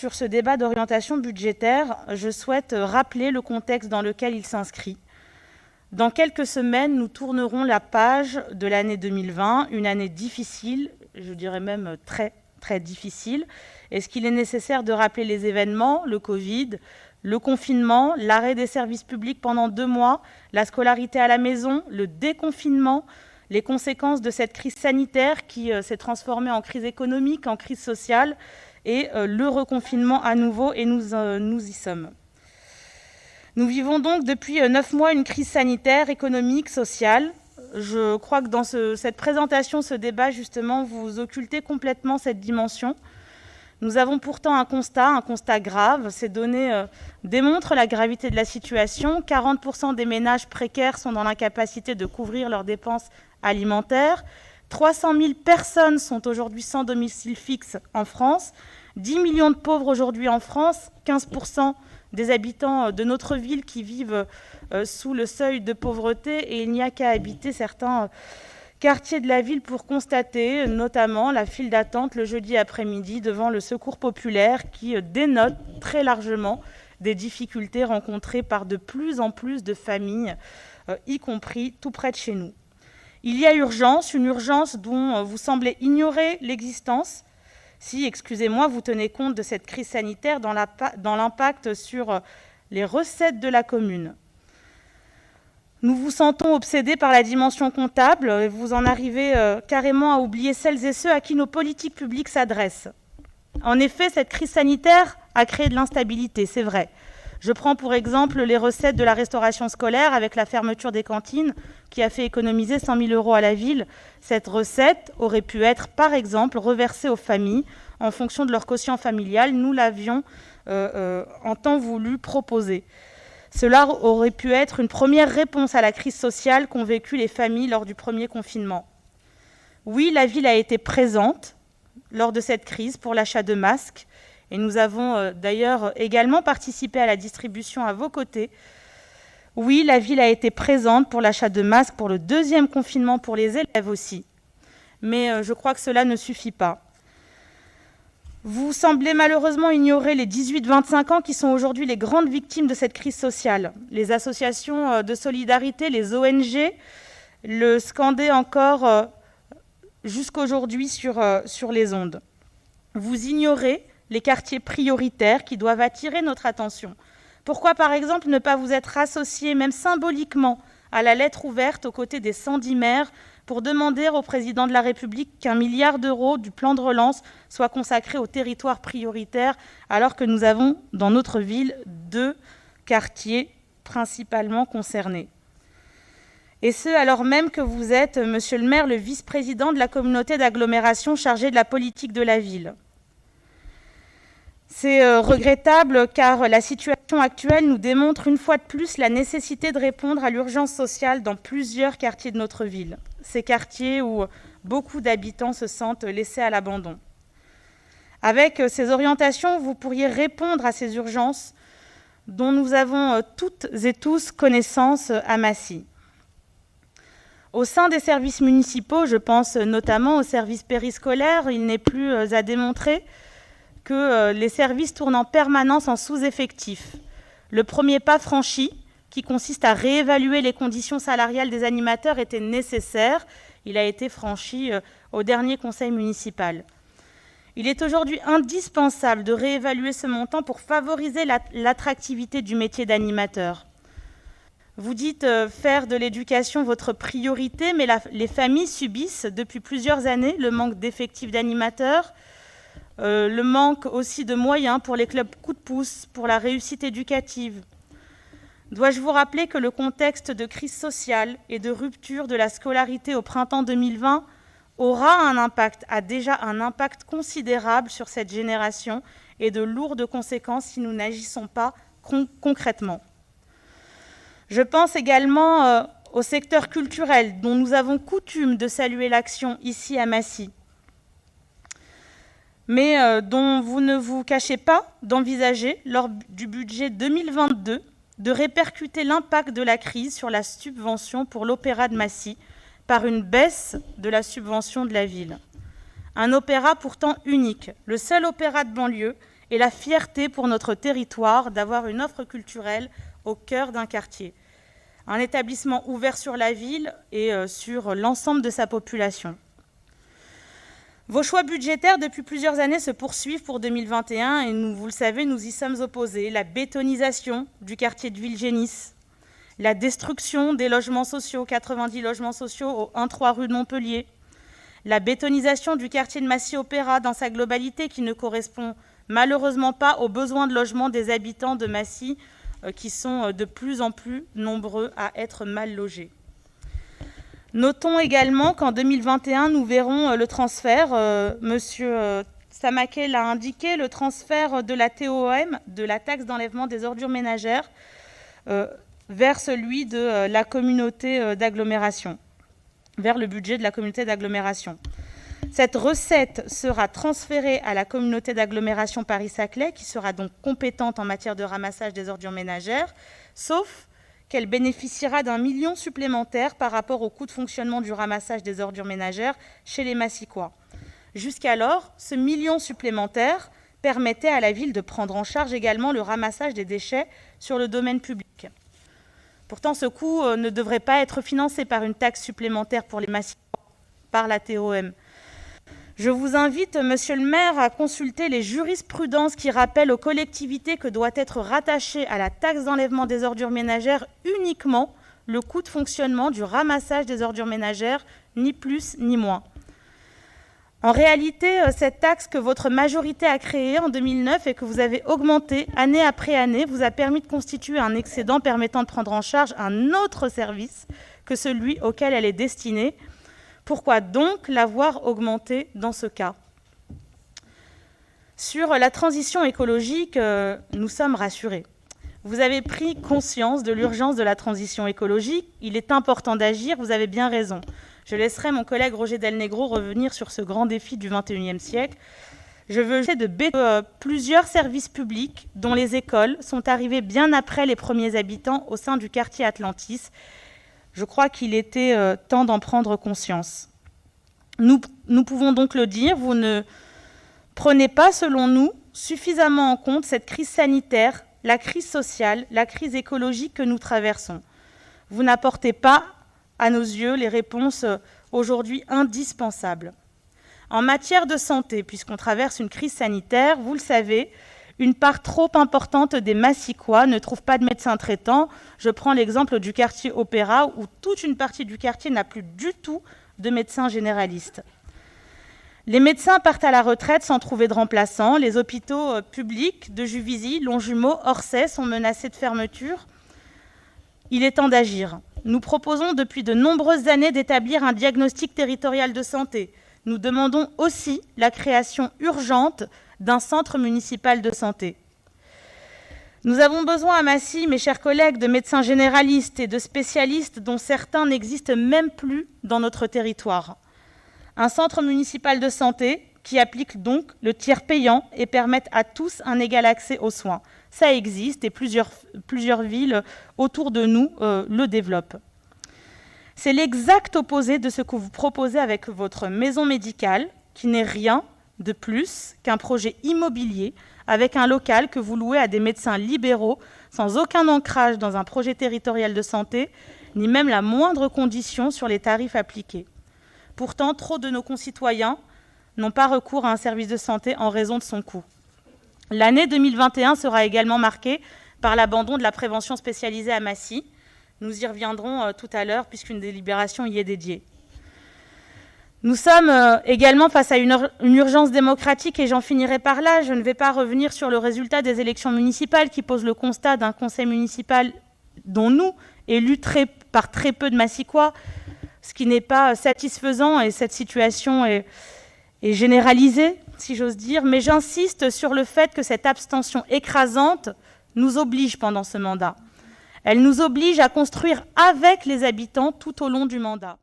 sur ce débat d'orientation budgétaire, je souhaite rappeler le contexte dans lequel il s'inscrit. Dans quelques semaines, nous tournerons la page de l'année 2020, une année difficile, je dirais même très, très difficile. Est-ce qu'il est nécessaire de rappeler les événements, le Covid, le confinement, l'arrêt des services publics pendant 2 mois, la scolarité à la maison, le déconfinement, les conséquences de cette crise sanitaire qui s'est transformée en crise économique, en crise sociale, et le reconfinement à nouveau, et nous y sommes. Nous vivons donc depuis 9 mois une crise sanitaire, économique, sociale. Je crois que dans cette présentation, ce débat, justement, vous occultez complètement cette dimension. Nous avons pourtant un constat grave. Ces données démontrent la gravité de la situation. 40% des ménages précaires sont dans l'incapacité de couvrir leurs dépenses alimentaires. 300 000 personnes sont aujourd'hui sans domicile fixe en France. 10 millions de pauvres aujourd'hui en France. 15% des habitants de notre ville qui vivent sous le seuil de pauvreté. Et il n'y a qu'à habiter certains quartiers de la ville pour constater notamment la file d'attente le jeudi après-midi devant le Secours populaire qui dénote très largement des difficultés rencontrées par de plus en plus de familles, y compris tout près de chez nous. Il y a urgence, une urgence dont vous semblez ignorer l'existence si, excusez-moi, vous tenez compte de cette crise sanitaire dans l'impact sur les recettes de la commune. Nous vous sentons obsédés par la dimension comptable et vous en arrivez carrément à oublier celles et ceux à qui nos politiques publiques s'adressent. En effet, cette crise sanitaire a créé de l'instabilité, c'est vrai. Je prends pour exemple les recettes de la restauration scolaire avec la fermeture des cantines qui a fait économiser 100 000 € à la ville. Cette recette aurait pu être, par exemple, reversée aux familles en fonction de leur quotient familial. Nous l'avions en temps voulu proposé. Cela aurait pu être une première réponse à la crise sociale qu'ont vécue les familles lors du premier confinement. Oui, la ville a été présente lors de cette crise pour l'achat de masques et nous avons d'ailleurs également participé à la distribution à vos côtés. Oui, la ville a été présente pour l'achat de masques pour le deuxième confinement pour les élèves aussi. Mais je crois que cela ne suffit pas. Vous semblez malheureusement ignorer les 18-25 ans qui sont aujourd'hui les grandes victimes de cette crise sociale. Les associations de solidarité, les ONG, le scandaient encore jusqu'aujourd'hui sur les ondes. Vous ignorez les quartiers prioritaires qui doivent attirer notre attention. Pourquoi, par exemple, ne pas vous être associé, même symboliquement, à la lettre ouverte aux côtés des 110 maires pour demander au président de la République qu'1 milliard d'euros du plan de relance soit consacré aux territoires prioritaires, alors que nous avons dans notre ville 2 quartiers principalement concernés. Et ce, alors même que vous êtes, monsieur le maire, le vice-président de la communauté d'agglomération chargée de la politique de la ville. C'est regrettable car la situation actuelle nous démontre une fois de plus la nécessité de répondre à l'urgence sociale dans plusieurs quartiers de notre ville. Ces quartiers où beaucoup d'habitants se sentent laissés à l'abandon. Avec ces orientations, vous pourriez répondre à ces urgences dont nous avons toutes et tous connaissance à Massy. Au sein des services municipaux, je pense notamment aux services périscolaires, il n'est plus à démontrer que les services tournent en permanence en sous-effectif. Le premier pas franchi, qui consiste à réévaluer les conditions salariales des animateurs, était nécessaire. Il a été franchi au dernier conseil municipal. Il est aujourd'hui indispensable de réévaluer ce montant pour favoriser l'attractivité du métier d'animateur. Vous dites faire de l'éducation votre priorité, mais les familles subissent depuis plusieurs années le manque d'effectifs d'animateurs, le manque aussi de moyens pour les clubs coup de pouce, pour la réussite éducative. Dois-je vous rappeler que le contexte de crise sociale et de rupture de la scolarité au printemps 2020 a déjà un impact considérable sur cette génération et de lourdes conséquences si nous n'agissons pas concrètement. Je pense également au secteur culturel, dont nous avons coutume de saluer l'action ici à Massy, mais dont vous ne vous cachez pas d'envisager, lors du budget 2022, de répercuter l'impact de la crise sur la subvention pour l'Opéra de Massy par une baisse de la subvention de la ville. Un opéra pourtant unique, le seul opéra de banlieue et la fierté pour notre territoire d'avoir une offre culturelle au cœur d'un quartier. Un établissement ouvert sur la ville et sur l'ensemble de sa population. Vos choix budgétaires depuis plusieurs années se poursuivent pour 2021 et vous le savez, nous y sommes opposés. La bétonisation du quartier de Villegénis, la destruction des logements sociaux, 90 logements sociaux au 1-3 rue de Montpellier, la bétonisation du quartier de Massy-Opéra dans sa globalité qui ne correspond malheureusement pas aux besoins de logement des habitants de Massy qui sont de plus en plus nombreux à être mal logés. Notons également qu'en 2021, nous verrons le transfert, Monsieur Samaquet l'a indiqué, le transfert de la TOM, de la taxe d'enlèvement des ordures ménagères, vers celui de la communauté d'agglomération, vers le budget de la communauté d'agglomération. Cette recette sera transférée à la communauté d'agglomération Paris-Saclay, qui sera donc compétente en matière de ramassage des ordures ménagères, sauf qu'elle bénéficiera d'1 million supplémentaire par rapport au coût de fonctionnement du ramassage des ordures ménagères chez les Massicois. Jusqu'alors, ce million supplémentaire permettait à la ville de prendre en charge également le ramassage des déchets sur le domaine public. Pourtant, ce coût ne devrait pas être financé par une taxe supplémentaire pour les Massicois, par la TOM. Je vous invite, monsieur le maire, à consulter les jurisprudences qui rappellent aux collectivités que doit être rattaché à la taxe d'enlèvement des ordures ménagères uniquement le coût de fonctionnement du ramassage des ordures ménagères, ni plus ni moins. En réalité, cette taxe que votre majorité a créée en 2009 et que vous avez augmentée année après année vous a permis de constituer un excédent permettant de prendre en charge un autre service que celui auquel elle est destinée. Pourquoi donc l'avoir augmentée dans ce cas ? Sur la transition écologique, nous sommes rassurés. Vous avez pris conscience de l'urgence de la transition écologique. Il est important d'agir, vous avez bien raison. Je laisserai mon collègue Roger Delnegro revenir sur ce grand défi du XXIe siècle. Je veux de plusieurs services publics, dont les écoles, sont arrivés bien après les premiers habitants au sein du quartier Atlantis. Je crois qu'il était temps d'en prendre conscience. Nous pouvons donc le dire, vous ne prenez pas, selon nous, suffisamment en compte cette crise sanitaire, la crise sociale, la crise écologique que nous traversons. Vous n'apportez pas, à nos yeux, les réponses aujourd'hui indispensables. En matière de santé, puisqu'on traverse une crise sanitaire, vous le savez, une part trop importante des Massicois ne trouve pas de médecin traitant. Je prends l'exemple du quartier Opéra, où toute une partie du quartier n'a plus du tout de médecins généralistes. Les médecins partent à la retraite sans trouver de remplaçants. Les hôpitaux publics de Juvisy, Longjumeau, Orsay sont menacés de fermeture. Il est temps d'agir. Nous proposons depuis de nombreuses années d'établir un diagnostic territorial de santé. Nous demandons aussi la création urgente d'un centre municipal de santé. Nous avons besoin à Massy, mes chers collègues, de médecins généralistes et de spécialistes dont certains n'existent même plus dans notre territoire. Un centre municipal de santé qui applique donc le tiers payant et permette à tous un égal accès aux soins. Ça existe et plusieurs villes autour de nous le développent. C'est l'exact opposé de ce que vous proposez avec votre maison médicale, qui n'est rien de plus qu'un projet immobilier avec un local que vous louez à des médecins libéraux sans aucun ancrage dans un projet territorial de santé, ni même la moindre condition sur les tarifs appliqués. Pourtant, trop de nos concitoyens n'ont pas recours à un service de santé en raison de son coût. L'année 2021 sera également marquée par l'abandon de la prévention spécialisée à Massy. Nous y reviendrons tout à l'heure puisqu'une délibération y est dédiée. Nous sommes également face à une urgence démocratique et j'en finirai par là. Je ne vais pas revenir sur le résultat des élections municipales qui pose le constat d'un conseil municipal dont nous, élus par très peu de Massicois, ce qui n'est pas satisfaisant et cette situation est généralisée, si j'ose dire. Mais j'insiste sur le fait que cette abstention écrasante nous oblige pendant ce mandat. Elle nous oblige à construire avec les habitants tout au long du mandat.